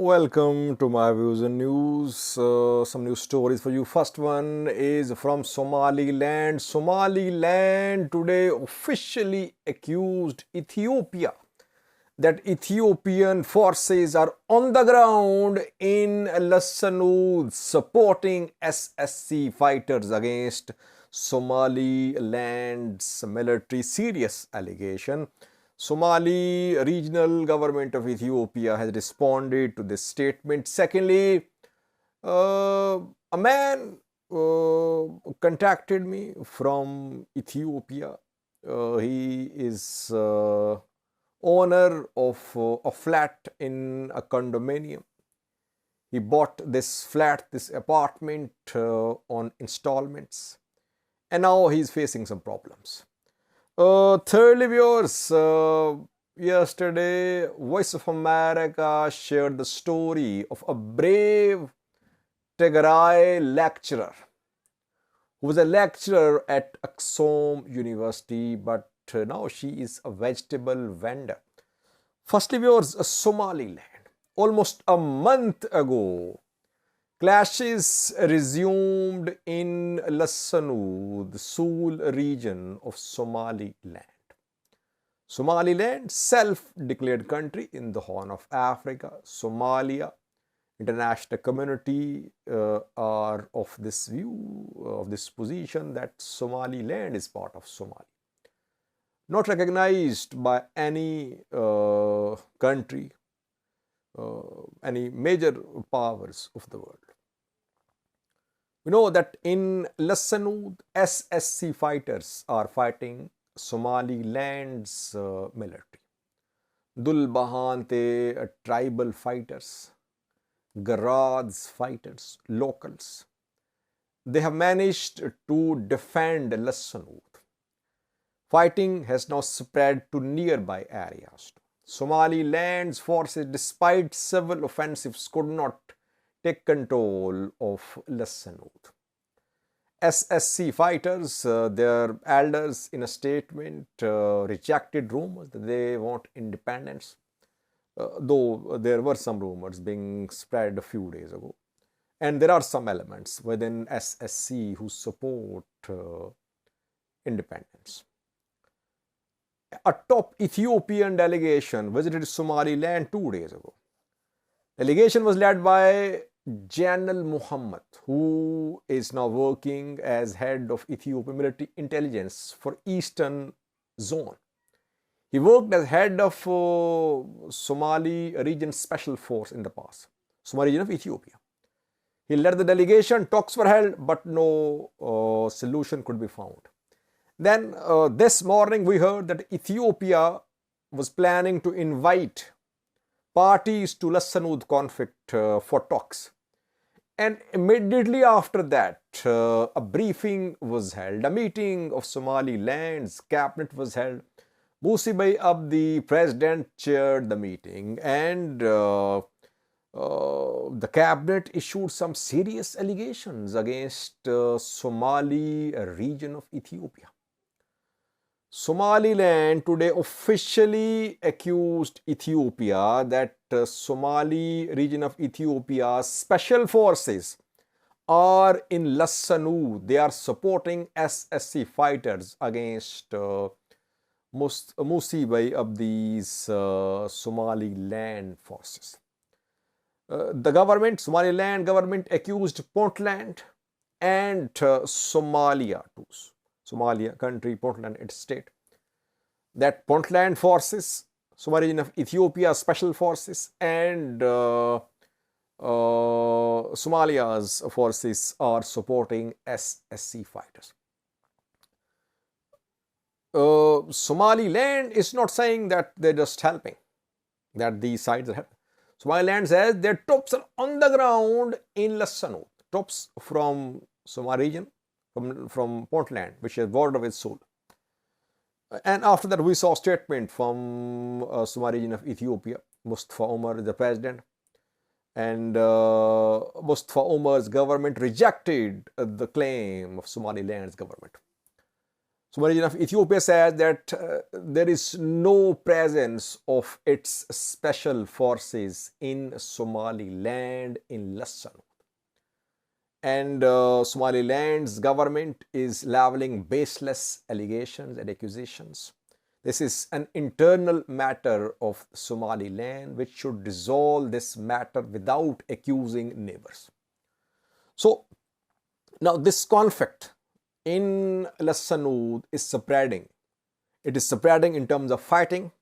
Welcome to my views and news. Some news stories for you. First one is from Somaliland. Somaliland today officially accused Ethiopia that Ethiopian forces are on the ground in Laascaanood supporting SSC fighters against Somaliland's military. Serious allegation. Somali regional government of Ethiopia has responded to this statement. Secondly, a man contacted me from Ethiopia. He is owner of a flat in a condominium. He bought this flat, this apartment on installments, and now he's facing some problems. Thirdly, viewers, yesterday Voice of America shared the story of a brave Tigray lecturer who was a lecturer at Aksum University, but now she is a vegetable vendor. Firstly, viewers, Somaliland. Almost a month ago, clashes resumed in Laascaanood, the Sul region of Somaliland. Somaliland, self-declared country in the Horn of Africa. Somalia, international community are of this view, of this position that Somaliland is part of Somalia. Not recognized by any country, any major powers of the world. We know that in Laascaanood, SSC fighters are fighting Somaliland's military. Dulbahante tribal fighters, Garad's fighters, locals. They have managed to defend Laascaanood. Fighting has now spread to nearby areas. Somaliland's forces, despite several offensives, could not take control of Laascaanood. SSC fighters, their elders, in a statement, rejected rumors that they want independence, though there were some rumors being spread a few days ago. And there are some elements within SSC who support independence. A top Ethiopian delegation visited Somaliland 2 days ago. Delegation was led by General Muhammad, who is now working as head of Ethiopian military intelligence for Eastern Zone. He worked as head of Somali region special force in the past, Somali region of Ethiopia. He led the delegation, talks were held, but no solution could be found. Then this morning we heard that Ethiopia was planning to invite parties to Laascaanood conflict for talks. And immediately after that, a briefing was held, a meeting of Somaliland's cabinet was held. Musi Abdi, president, chaired the meeting, and the cabinet issued some serious allegations against Somali region of Ethiopia. Somaliland today officially accused Ethiopia that Somali region of Ethiopia's special forces are in Laascaanood. They are supporting SSC fighters against Musi Abdi's Somaliland forces. The government, Somaliland government, accused Puntland and Somalia too. Somalia country, Puntland, its state, that Puntland forces, Somali region of Ethiopia special forces, and Somalia's forces are supporting SSC fighters. Somaliland is not saying that they're just helping, that these sides are helping. Somaliland says their troops are on the ground in Laascaanood, troops from Somali region, from Puntland, which is border with Sul. And after that, we saw a statement from Somali region of Ethiopia. Mustafa Umar is the president, and Mustafa Umar's government rejected the claim of Somaliland's government. Somali region of Ethiopia says that there is no presence of its special forces in Somaliland in Laascaanood. And Somaliland's government is leveling baseless allegations and accusations. This is an internal matter of Somaliland, which should resolve this matter without accusing neighbors. So now this conflict in Laascaanood is spreading. It is spreading in terms of fighting.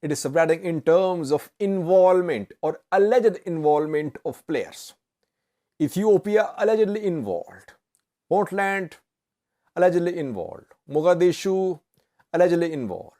It is spreading in terms of involvement or alleged involvement of players. Ethiopia allegedly involved. Portland allegedly involved. Mogadishu allegedly involved.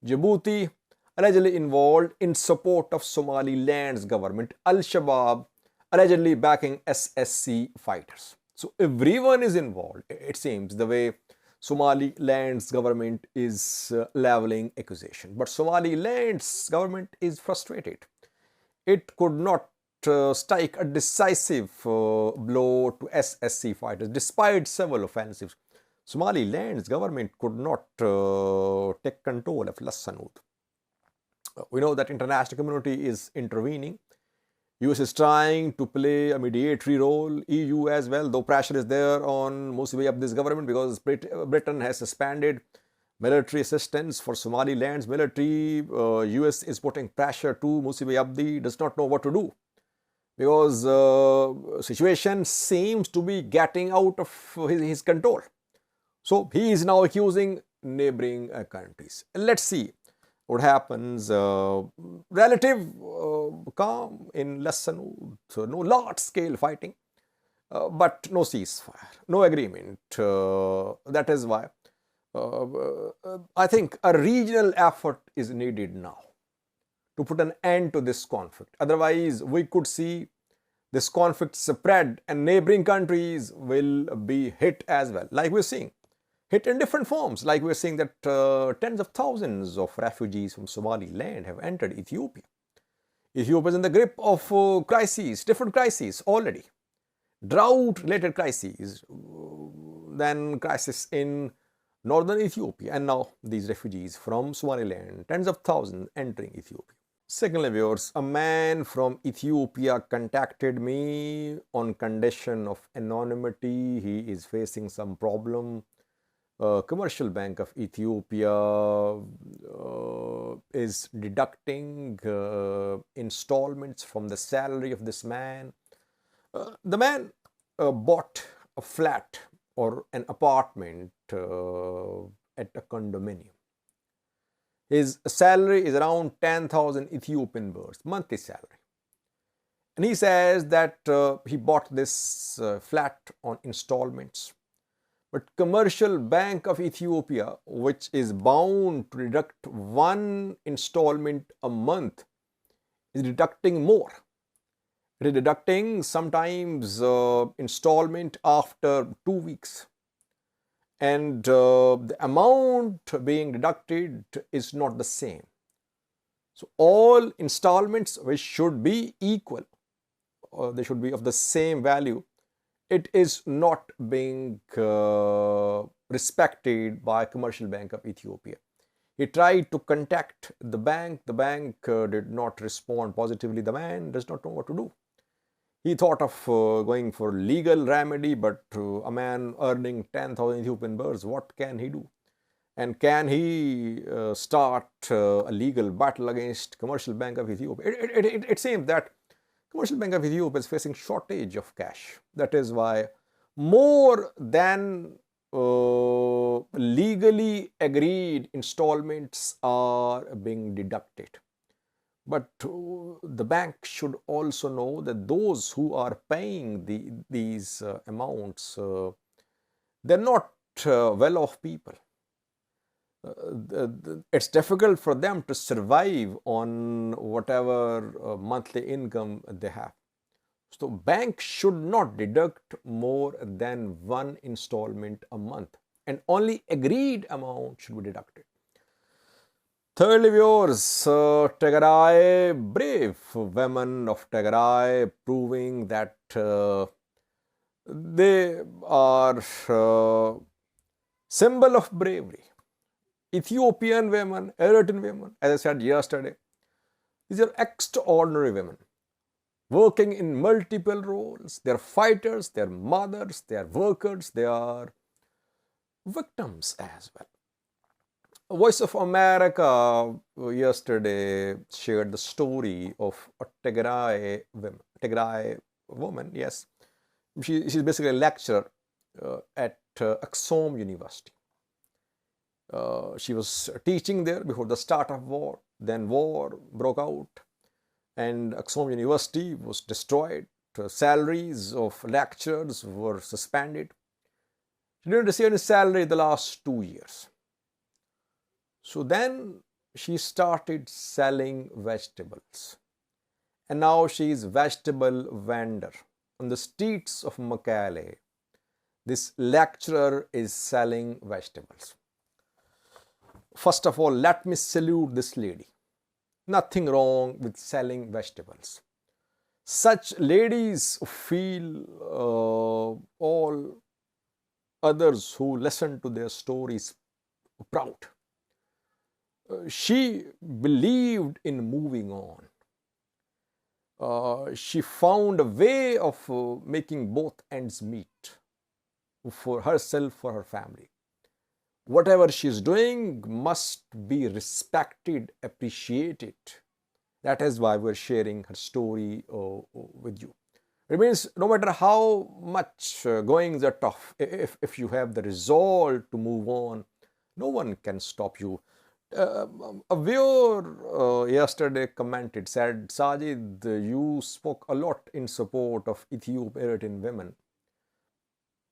Djibouti allegedly involved in support of Somaliland's government. Al-Shabaab allegedly backing SSC fighters. So everyone is involved, it seems, the way Somaliland's government is leveling accusation. But Somaliland's government is frustrated. It could not strike a decisive blow to SSC fighters despite several offensives. Somaliland's government could not take control of Laascaanood. We know that international community is intervening. US is trying to play a mediatory role, EU as well, though pressure is there on Mosby of this government because Britain has suspended military assistance for Somaliland's military. US is putting pressure to Mosby Abdi, does not know what to do because situation seems to be getting out of his control. So he is now accusing neighboring countries. Let's see what happens. Relative calm in Laascaanood, so no large-scale fighting, but no ceasefire, no agreement. That is why I think a regional effort is needed now to put an end to this conflict. Otherwise, we could see this conflict spread and neighboring countries will be hit as well, like we're seeing. Hit in different forms, like we're seeing that tens of thousands of refugees from Somaliland have entered Ethiopia. Ethiopia is in the grip of crises, different crises already. Drought-related crises, then crisis in northern Ethiopia, and now these refugees from Somaliland, tens of thousands entering Ethiopia. Secondly, viewers, a man from Ethiopia contacted me on condition of anonymity. He is facing some problem. Commercial Bank of Ethiopia is deducting installments from the salary of this man. The man bought a flat or an apartment at a condominium. His salary is around 10,000 Ethiopian birrs, monthly salary. And he says that he bought this flat on installments. But Commercial Bank of Ethiopia, which is bound to deduct one installment a month, is deducting more. It is deducting sometimes installment after 2 weeks. And the amount being deducted is not the same. So all installments which should be equal, they should be of the same value, it is not being respected by Commercial Bank of Ethiopia. He tried to contact the bank did not respond positively. The man does not know what to do. He thought of going for legal remedy, but a man earning 10,000 Ethiopian birrs, what can he do? And can he start a legal battle against Commercial Bank of Ethiopia? It seems that Commercial Bank of Ethiopia is facing shortage of cash. That is why more than legally agreed installments are being deducted. But the bank should also know that those who are paying these amounts, they're not well-off people. It's difficult for them to survive on whatever monthly income they have. So bank should not deduct more than one installment a month, and only agreed amount should be deducted. Thirdly, viewers, Tigray, brave women of Tigray proving that they are symbol of bravery. Ethiopian women, Eritrean women, as I said yesterday, these are extraordinary women working in multiple roles. They are fighters, they are mothers, they are workers, they are victims as well. Voice of America yesterday shared the story of a Tigray woman. Yes, she's basically a lecturer at Axom University. She was teaching there before the start of war. Then war broke out and Axom University was destroyed. Salaries of lecturers were suspended. She didn't receive any salary the last 2 years. So then she started selling vegetables. And now she is vegetable vendor on the streets of Mekelle. This lecturer is selling vegetables. First of all, let me salute this lady. Nothing wrong with selling vegetables. Such ladies feel all others who listen to their stories proud. She believed in moving on. She found a way of making both ends meet for herself, for her family. Whatever she is doing must be respected, appreciated. That is why we're sharing her story with you. It means no matter how much goings are tough, if you have the resolve to move on, no one can stop you. A viewer yesterday commented, said, Sajid, you spoke a lot in support of Ethiopian women.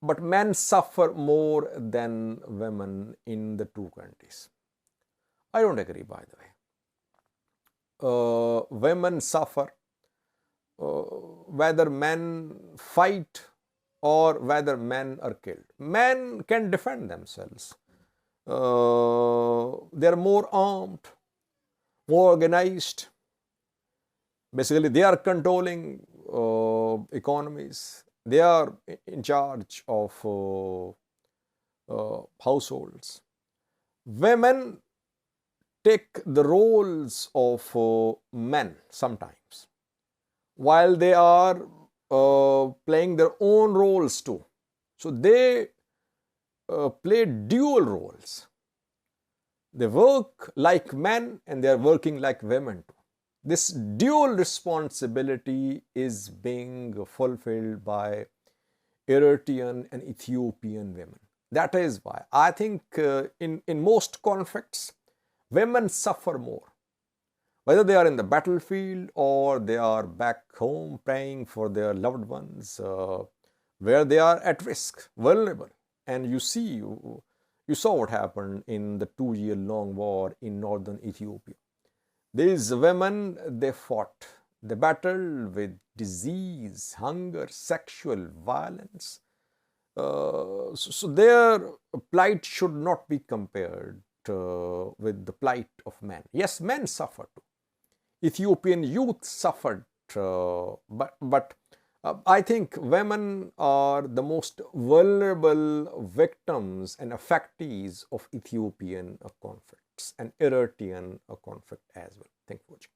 But men suffer more than women in the two countries. I don't agree, by the way. Women suffer whether men fight or whether men are killed. Men can defend themselves. They are more armed, more organized. Basically, they are controlling economies. They are in charge of households. Women take the roles of men sometimes, while they are playing their own roles too. So they play dual roles. They work like men and they are working like women too. This dual responsibility is being fulfilled by Eritrean and Ethiopian women. That is why I think in most conflicts, women suffer more. Whether they are in the battlefield or they are back home praying for their loved ones, where they are at risk, vulnerable. And you saw what happened in the 2-year-long war in northern Ethiopia. These women, they fought. They battled with disease, hunger, sexual violence. So their plight should not be compared with the plight of men. Yes, men suffered too. Ethiopian youth suffered, but I think women are the most vulnerable victims and affectees of Ethiopian conflicts and Eritrean conflict as well. Thank you for watching.